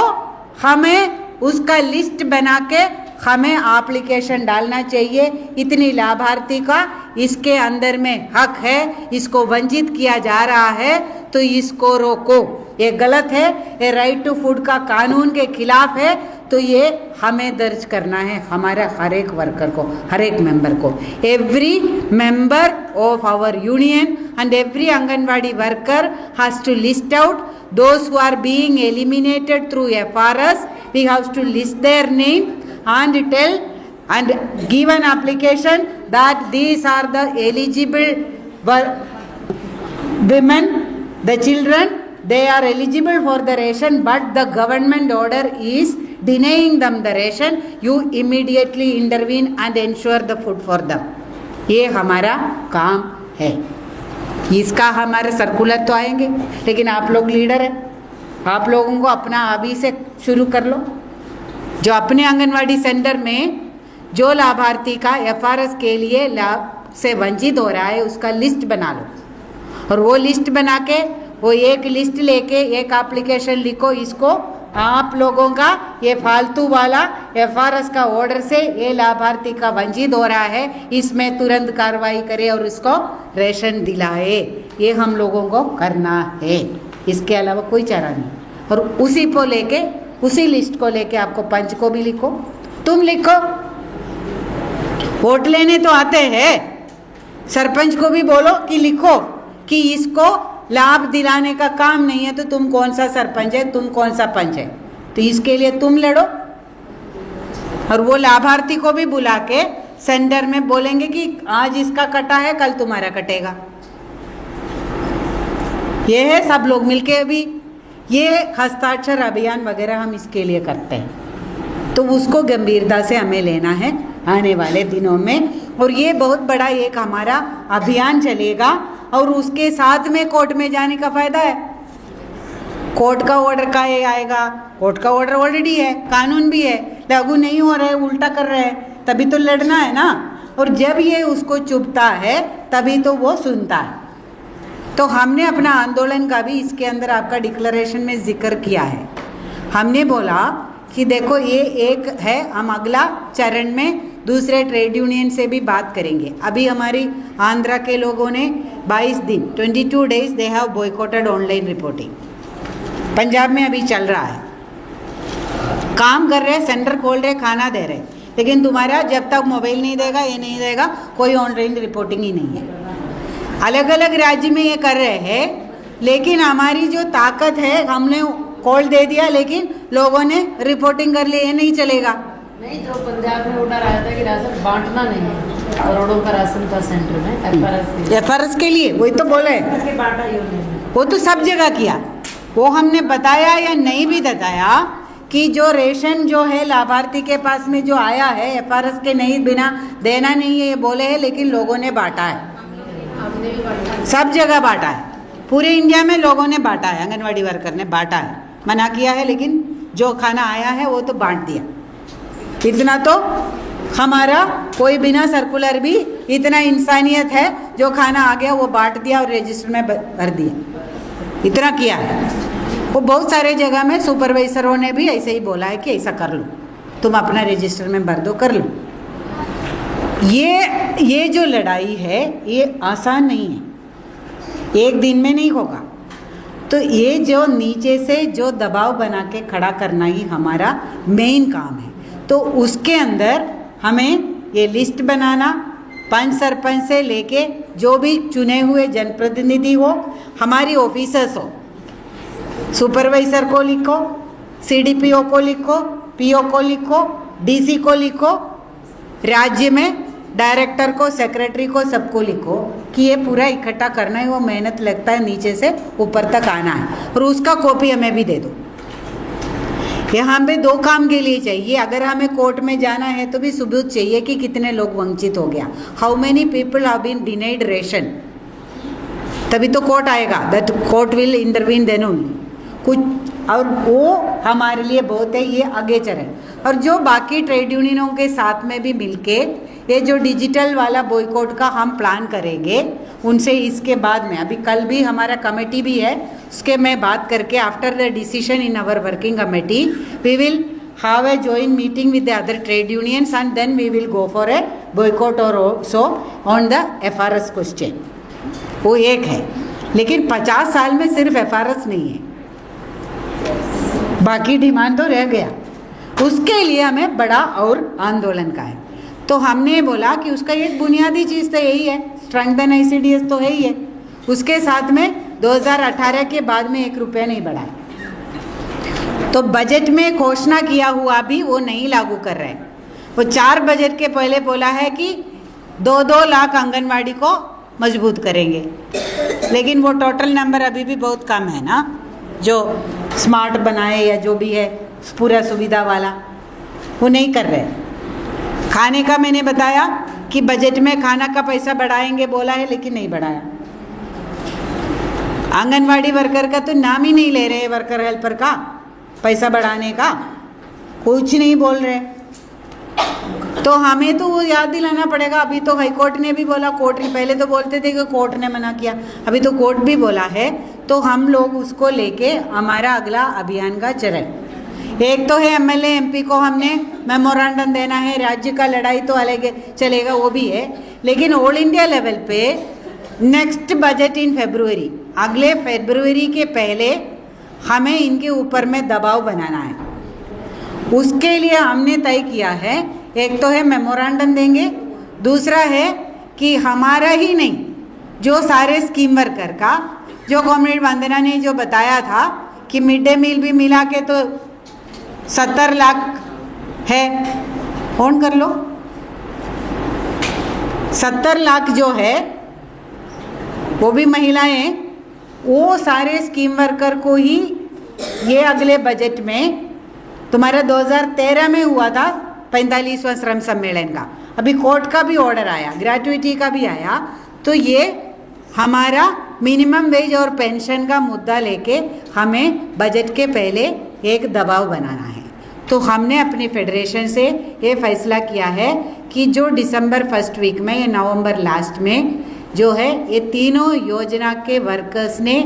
हमें उसका लिस्ट बना के हमें एप्लीकेशन डालना चाहिए। इतनी लाभार्थी का इसके अंदर में हक है, इसको वंचित किया जा रहा है तो इसको रोको। ये गलत है, ये राइट टू फूड का कानून के खिलाफ है। तो ये हमें दर्ज करना है, हमारा हर एक वर्कर को, हर एक मेंबर को। Every member of our union and every Anganwadi worker has to list out those who are being eliminated through FRS. We have to list their name and tell and give an application that these are the eligible women, the children they are eligible for the ration, but the government order is denying them the ration. You immediately intervene and ensure the food for them. ये हमारा काम है. इसका हमारे circular तो आएंगे, लेकिन आप लोग लीडर हैं, आप लोगों को अपना अभी से शुरू कर लो. जो अपने आंगनवाड़ी सेंटर में जो लाभार्थी का एफआरएस के लिए लाभ से वंचित हो रहा है उसका लिस्ट बना लो, और वो लिस्ट बना के वो एक लिस्ट लेके एक एप्लीकेशन लिखो. इसको आप लोगों का ये फालतू वाला एफआरएस का ऑर्डर से ये लाभार्थी का वंचित हो रहा है, इसमें तुरंत कार्रवाई करे और इसको रेशन दिलाए. ये हम लोगों को करना है, इसके अलावा कोई चारा नहीं. और उसी को लेके, उसी लिस्ट को लेके आपको पंच को भी लिखो, तुम लिखो. वोट लेने तो आते हैं, सरपंच को भी बोलो कि लिखो कि इसको लाभ दिलाने का काम नहीं है, तो तुम कौन सा सरपंच है, तुम कौन सा पंच है, तो इसके लिए तुम लड़ो. और वो लाभार्थी को भी बुला के सेंटर में बोलेंगे कि आज इसका कटा है, कल तुम्हारा कटेगा. ये है सब लोग मिलके. अभी ये हस्ताक्षर अभियान वगैरह हम इसके लिए करते हैं, तो उसको गंभीरता से हमें लेना है आने वाले दिनों में. और ये बहुत बड़ा एक हमारा अभियान चलेगा, और उसके साथ में कोर्ट में जाने का फायदा है. कोर्ट का ऑर्डर का ये आएगा, कोर्ट का ऑर्डर ऑलरेडी है, कानून भी है, लागू नहीं हो रहा है, उल्टा कर रहे हैं, तभी तो लड़ना है ना. और जब ये उसको चुभता है तभी तो वो सुनता है. तो हमने अपना आंदोलन का भी इसके अंदर आपका डिक्लेरेशन में जिक्र किया है. हमने बोला कि देखो ये एक है, हम अगला चरण में दूसरे ट्रेड यूनियन से भी बात करेंगे. अभी हमारी आंध्रा के लोगों ने 22 दिन 22 days they have boycotted online reporting. Punjab में अभी चल रहा है, काम कर रहे, सेंटर खोल रहे, खाना दे रहे, लेकिन तुम्हारा जब तक मोबाइल नहीं देगा, ये नहीं देगा, कोई ऑनलाइन रिपोर्टिंग ही नहीं है. अलग अलग राज्य में ये कर रहे हैं, लेकिन हमारी जो ताकत है, हमने कॉल दे दिया लेकिन लोगों ने रिपोर्टिंग कर ली, ये नहीं चलेगा. नहीं, जो पंजाब में ऑर्डर आया था कि राशन बांटना नहीं है, करोड़ों का राशन था सेंटर में एफआरएस के लिए, वही तो बोले, बांटा ही उन्होंने. वो तो सब जगह किया. वो हमने बताया या नहीं भी बताया कि जो रेशन जो है लाभार्थी के पास में जो आया है एफआरएस के नहीं, बिना देना नहीं है ये बोले है, लेकिन लोगों ने बांटा है, सब जगह बांटा है, पूरे इंडिया में लोगों ने बांटा है. आंगनवाड़ी वर्कर ने बांटा है, मना किया है, लेकिन जो खाना आया है वो तो बांट दिया. इतना तो हमारा कोई बिना सर्कुलर भी इतना इंसानियत है, जो खाना आ गया वो बांट दिया और रजिस्टर में भर दिया, इतना किया है. वो बहुत सारे जगह में सुपरवाइजरों ने भी ऐसे ही बोला है कि ऐसा कर लो, तुम अपना रजिस्टर में भर दो, कर लो. ये जो लड़ाई है ये आसान नहीं है, एक दिन में नहीं होगा. तो ये जो नीचे से जो दबाव बना के खड़ा करना ही हमारा मेन काम है. तो उसके अंदर हमें ये लिस्ट बनाना, पंच सरपंच से लेके जो भी चुने हुए जनप्रतिनिधि हो, हमारी ऑफिसर्स हो, सुपरवाइजर को लिखो, सीडीपीओ को लिखो, पीओ को लिखो, डीसी को लिखो, राज्य में डायरेक्टर को, सेक्रेटरी को, सबको लिखो कि ये पूरा इकट्ठा करना है. वो मेहनत लगता है, नीचे से ऊपर तक आना है, और उसका कॉपी हमें भी दे दो. यहाँ पे दो काम के लिए चाहिए. अगर हमें कोर्ट में जाना है तो भी सबूत चाहिए कि कितने लोग वंचित हो गया, how many people have been denied ration, तभी तो कोर्ट आएगा. That court will intervene then only. कुछ और वो हमारे लिए बहुत है, ये आगे चले. और जो बाकी ट्रेड यूनियनों के साथ में भी मिलके ये जो डिजिटल वाला बॉयकॉट का हम प्लान करेंगे, उनसे इसके बाद में, अभी कल भी हमारा कमेटी भी है, उसके मैं बात करके after the decision in our working committee we will have a joint meeting with the other trade unions and then we will go for a boycott or so on the FRS question. वो एक है, लेकिन 50 साल में सिर्फ FRS नहीं है, बाकी डिमांड तो रह गया. उसके लिए हमें बड़ा और आंदोलन का है. तो हमने बोला कि उसका एक बुनियादी चीज़ तो यही है, स्ट्रेंथन ICDS तो है ही है. उसके साथ में 2018 के बाद में 1 रुपया नहीं बढ़ा है. तो बजट में घोषणा किया हुआ भी वो नहीं लागू कर रहे हैं. वो 4 बजट के पहले बोला है कि 2-2 लाख आंगनवाड़ी को मजबूत करेंगे, लेकिन वो टोटल नंबर अभी भी बहुत कम है ना. जो स्मार्ट बनाए या जो भी है पूरा सुविधा वाला, वो नहीं कर रहे। खाने का मैंने बताया कि बजट में खाना का पैसा बढ़ाएंगे बोला है, लेकिन नहीं बढ़ाया। आंगनवाड़ी वर्कर का तो नाम ही नहीं ले रहे, वर्कर हेल्पर का पैसा बढ़ाने का कुछ नहीं बोल रहे। तो हमें तो वो याद दिलाना पड़ेगा। अभी तो हाई कोर्ट ने भी बोला, कोर्ट ने पहले तो बोलते थे कि कोर्ट ने मना किया, अभी तो कोर्ट भी बोला है, तो हम लोग उसको लेके हमारा अगला अभियान का चरण, एक तो है एमएलए एमपी को हमने मेमोरेंडम देना है, राज्य का लड़ाई तो अलग चलेगा वो भी है, लेकिन ऑल इंडिया लेवल पे नेक्स्ट बजट इन फरवरी, अगले फरवरी के पहले हमें इनके ऊपर में दबाव बनाना है। उसके लिए हमने तय किया है, एक तो है मेमोरेंडम देंगे, दूसरा है कि हमारा ही नहीं, जो सारे स्कीम वर्कर का, जो कॉमरेड वंदना ने जो बताया था कि मिड डे मील भी मिला के तो 70 लाख है, ऑन कर लो, 70 लाख जो है वो भी महिलाएं, वो सारे स्कीम वर्कर को ही ये अगले बजट में, तुम्हारा 2013 में हुआ था 45वां श्रम सम्मेलन का, अभी कोर्ट का भी ऑर्डर आया, ग्रेट्युटी का भी आया, तो ये हमारा मिनिमम वेज और पेंशन का मुद्दा लेके हमें बजट के पहले एक दबाव बनाना है। तो हमने अपनी फेडरेशन से ये फैसला किया है कि जो दिसंबर फर्स्ट वीक में या नवंबर लास्ट में जो है, ये तीनों योजना के वर्कर्स ने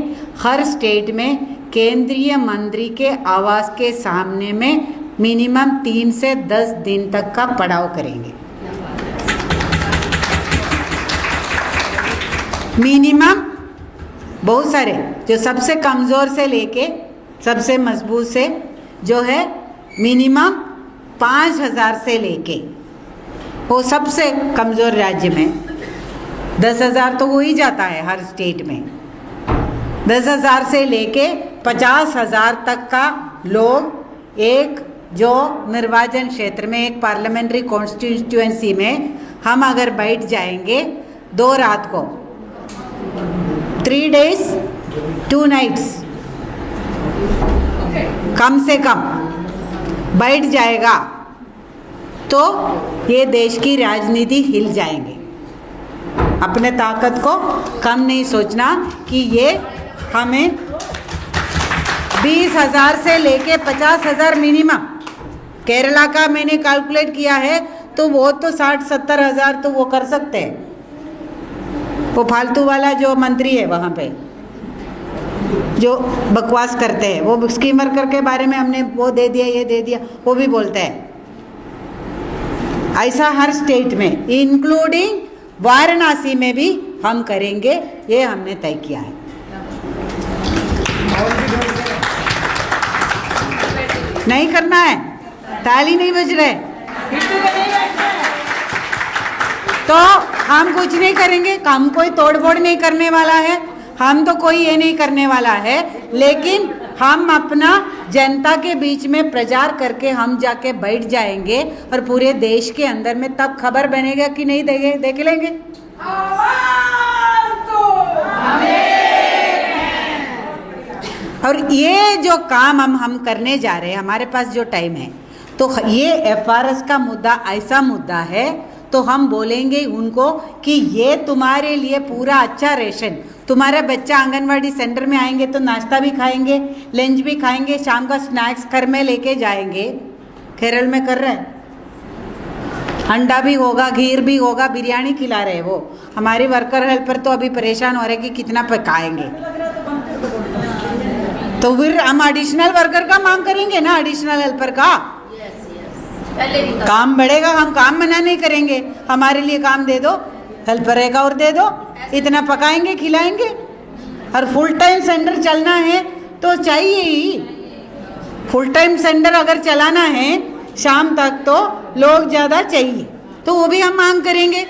हर स्टेट में केंद्रीय मंत्री के आवास के सामने में मिनिमम 3 से 10 दिन तक का पड़ाव करेंगे। मिनिमम बहुत सारे, जो सबसे कमज़ोर से लेके सबसे मजबूत से जो है, मिनिमम 5,000 से लेके, वो सबसे कमज़ोर राज्य में 10,000 तो हो ही जाता है हर स्टेट में, 10,000 से लेके 50,000 तक का लोग एक जो निर्वाचन क्षेत्र में, एक पार्लियामेंट्री कॉन्स्टिट्यूएंसी में हम अगर बैठ जाएंगे 2 रात को, 3 days 2 nights कम से कम बैठ जाएगा, तो ये देश की राजनीति हिल जाएंगे। अपने ताकत को कम नहीं सोचना कि ये हमें 20,000 से लेके 50,000 मिनिमम, केरला का मैंने कैलकुलेट किया है तो वो तो 60-70 हज़ार तो वो कर सकते हैं। वो फालतू वाला जो मंत्री है वहाँ पे जो बकवास करते हैं, वो स्कीम वर्कर के बारे में हमने वो दे दिया, ये दे दिया, वो भी बोलते हैं। ऐसा हर स्टेट में, इंक्लूडिंग वाराणसी में भी हम करेंगे, ये हमने तय किया है। नहीं करना है, ताली नहीं बज रहे तो हम कुछ नहीं करेंगे। हम कोई तोड़फोड़ नहीं करने वाला है, हम तो कोई ये नहीं करने वाला है, लेकिन हम अपना जनता के बीच में प्रचार करके हम जाके बैठ जाएंगे और पूरे देश के अंदर में तब खबर बनेगा कि नहीं, देख लेंगे। और ये जो काम हम करने जा रहे हैं, हमारे पास जो टाइम है, तो ये एफआरएस का मुद्दा ऐसा मुद्दा है, तो हम बोलेंगे उनको कि ये तुम्हारे लिए पूरा अच्छा रेशन, तुम्हारा बच्चा आंगनवाड़ी सेंटर में आएंगे तो नाश्ता भी खाएंगे, लंच भी खाएंगे, शाम का स्नैक्स घर में लेके जाएंगे। केरल में कर रहे हैं, अंडा भी होगा, घीर भी होगा, बिरयानी खिला रहे हैं वो। हमारी वर्कर हेल्पर तो अभी परेशान हो रहे कि कितना पकाएंगे, तो फिर हम एडिशनल वर्कर का मांग करेंगे ना, एडिशनल हेल्पर का काम बढ़ेगा। हम काम मना नहीं करेंगे, हमारे लिए काम दे दो, हेल्पर एक और दे दो, इतना पकाएंगे खिलाएंगे। और फुल टाइम सेंटर चलना है तो चाहिए ही, फुल टाइम सेंटर अगर चलाना है शाम तक तो लोग ज़्यादा चाहिए, तो वो भी हम मांग करेंगे।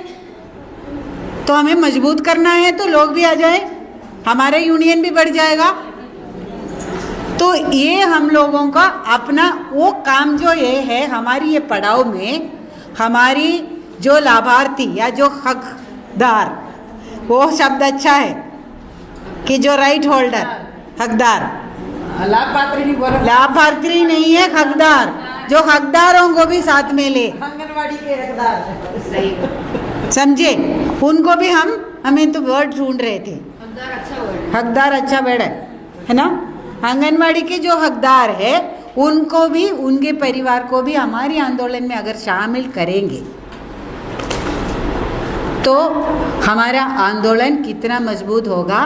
तो हमें मजबूत करना है तो लोग भी आ जाए, हमारा यूनियन भी बढ़ जाएगा। तो ये हम लोगों का अपना वो काम जो ये है, हमारी ये पड़ाव में हमारी जो लाभार्थी या जो हकदार, वो शब्द अच्छा है कि जो राइट होल्डर, हकदार, लाभपात्री नहीं बोल रहा, लाभार्थी नहीं है, हकदार, जो हकदारों को भी साथ में ले, आंगनवाड़ी के हकदार। सही समझे? उनको भी हमें तो वर्ड ढूंढ रहे थे, हकदार अच्छा वर्ड हकदार अच्छा वर्ड है ना। आंगनवाड़ी के जो हकदार है उनको भी, उनके परिवार को भी हमारी आंदोलन में अगर शामिल करेंगे तो हमारा आंदोलन कितना मजबूत होगा,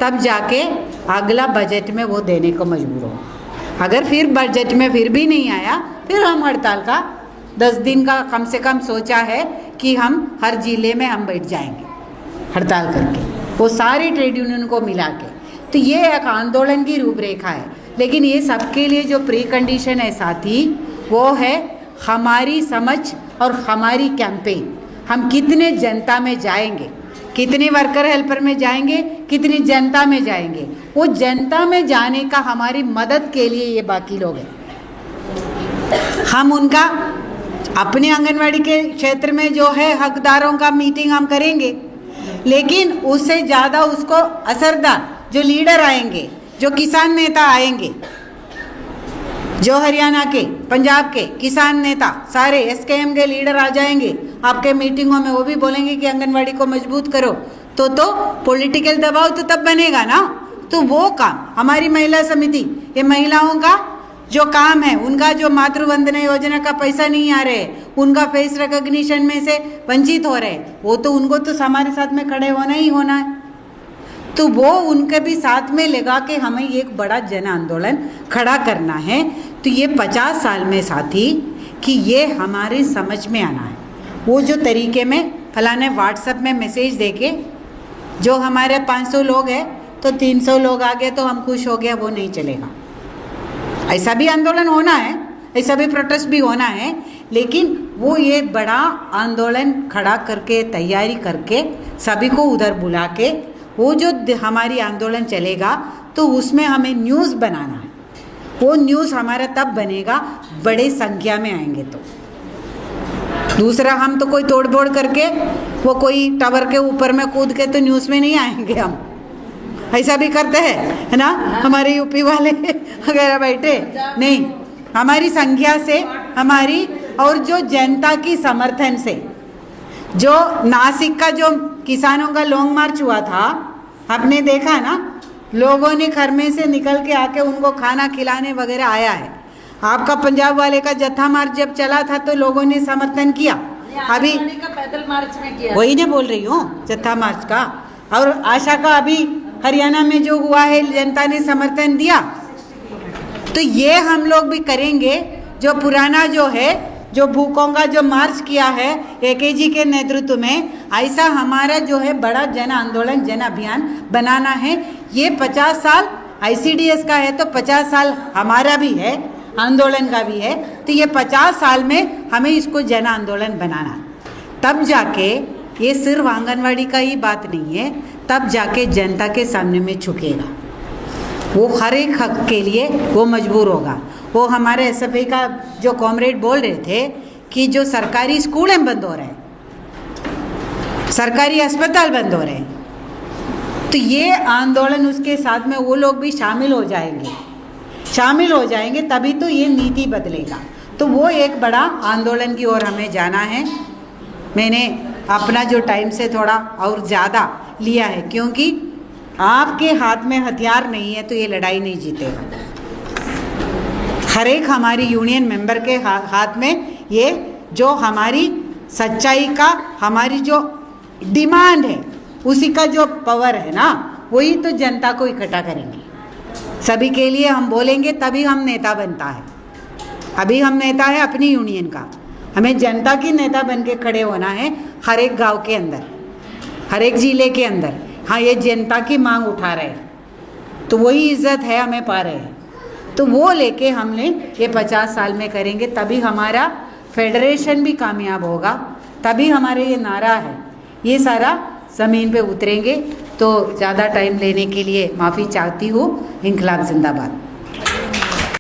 तब जाके अगला बजट में वो देने को मजबूर हो। अगर फिर बजट में फिर भी नहीं आया, फिर हम हड़ताल का 10 दिन का कम से कम सोचा है कि हम हर जिले में हम बैठ जाएंगे हड़ताल करके, वो सारी ट्रेड यूनियन को मिला के। तो ये एक आंदोलन की रूपरेखा है, लेकिन ये सबके लिए जो प्री कंडीशन है साथी, वो है हमारी समझ और हमारी कैंपेन। हम कितने जनता में जाएंगे, कितने वर्कर हेल्पर में जाएंगे, कितनी जनता में जाएंगे, वो जनता में जाने का हमारी मदद के लिए ये बाकी लोग हैं। हम उनका अपने आंगनवाड़ी के क्षेत्र में जो है हकदारों का मीटिंग हम करेंगे, लेकिन उससे ज़्यादा उसको असरदार जो लीडर आएंगे, जो किसान नेता आएंगे, जो हरियाणा के, पंजाब के किसान नेता सारे एसकेएम के लीडर आ जाएंगे आपके मीटिंगों में, वो भी बोलेंगे कि आंगनवाड़ी को मजबूत करो, तो पॉलिटिकल दबाव तो तब बनेगा ना। तो वो काम हमारी महिला समिति, ये महिलाओं का जो काम है, उनका जो मातृवंदना योजना का पैसा नहीं आ रहे, उनका फेस रिकॉग्निशन में से वंचित हो रहे, वो तो उनको तो हमारे साथ में खड़े होना ही होना है। तो वो उनके भी साथ में लगा के हमें एक बड़ा जन आंदोलन खड़ा करना है। तो ये 50 साल में साथी कि ये हमारे समझ में आना है। वो जो तरीके में फलाने व्हाट्सएप में मैसेज देके जो हमारे 500 लोग हैं तो 300 लोग आ गए तो हम खुश हो गया, वो नहीं चलेगा। ऐसा भी आंदोलन होना है, ऐसा भी प्रोटेस्ट भी होना है, लेकिन वो ये बड़ा आंदोलन खड़ा करके तैयारी करके सभी को उधर बुला के वो जो हमारी आंदोलन चलेगा तो उसमें हमें न्यूज़ बनाना है। वो न्यूज़ हमारा तब बनेगा बड़े संख्या में आएंगे तो। दूसरा, हम तो कोई तोड़फोड़ करके वो कोई टावर के ऊपर में कूद के तो न्यूज़ में नहीं आएंगे। हम ऐसा भी करते हैं, है ना, हमारे यूपी वाले वगैरह बैठे नहीं, हमारी संख्या से, हमारी और जो जनता की समर्थन से, जो नासिक का जो किसानों का लॉन्ग मार्च हुआ था, आपने देखा ना, लोगों ने घर में से निकल के आके उनको खाना खिलाने वगैरह आया है। आपका पंजाब वाले का जत्था मार्च जब चला था तो लोगों ने समर्थन किया। अभी का पैदल मार्च में किया, वही ने बोल रही हूँ जत्था मार्च का, और आशा का अभी हरियाणा में जो हुआ है जनता ने समर्थन दिया। तो ये हम लोग भी करेंगे। जो पुराना जो है, जो भूखों का जो मार्च किया है एकेजी के नेतृत्व में, ऐसा हमारा जो है बड़ा जन आंदोलन, जन अभियान बनाना है। ये 50 साल आईसीडीएस का है तो 50 साल हमारा भी है, आंदोलन का भी है। तो ये 50 साल में हमें इसको जन आंदोलन बनाना, तब जाके ये सिर्फ आंगनवाड़ी का ही बात नहीं है, तब जाके जनता के सामने में झुकेगा। वो हर एक हक के लिए वो मजबूर होगा। वो हमारे एसएफआई का जो कॉमरेड बोल रहे थे कि जो सरकारी स्कूल हैं बंद हो रहे हैं, सरकारी अस्पताल बंद हो रहे हैं, तो ये आंदोलन उसके साथ में वो लोग भी शामिल हो जाएंगे, तभी तो ये नीति बदलेगा। तो वो एक बड़ा आंदोलन की ओर हमें जाना है। मैंने अपना जो टाइम से थोड़ा और ज़्यादा लिया है, क्योंकि आपके हाथ में हथियार नहीं है तो ये लड़ाई नहीं जीतेगा। हर एक हमारी यूनियन मेंबर के हाथ में ये जो हमारी सच्चाई का, हमारी जो डिमांड है, उसी का जो पावर है ना, वही तो जनता को इकट्ठा करेंगे। सभी के लिए हम बोलेंगे तभी हम नेता बनता है। अभी हम नेता है अपनी यूनियन का, हमें जनता की नेता बन के खड़े होना है। हर एक गांव के अंदर, हर एक ज़िले के अंदर, हाँ, ये जनता की मांग उठा रहे हैं तो वही इज्जत है हमें पा रहे हैं। तो वो लेके हमने ये 50 साल में करेंगे, तभी हमारा फेडरेशन भी कामयाब होगा, तभी हमारे ये नारा है ये सारा ज़मीन पे उतरेंगे। तो ज़्यादा टाइम लेने के लिए माफ़ी चाहती हूँ। इंकलाब जिंदाबाद।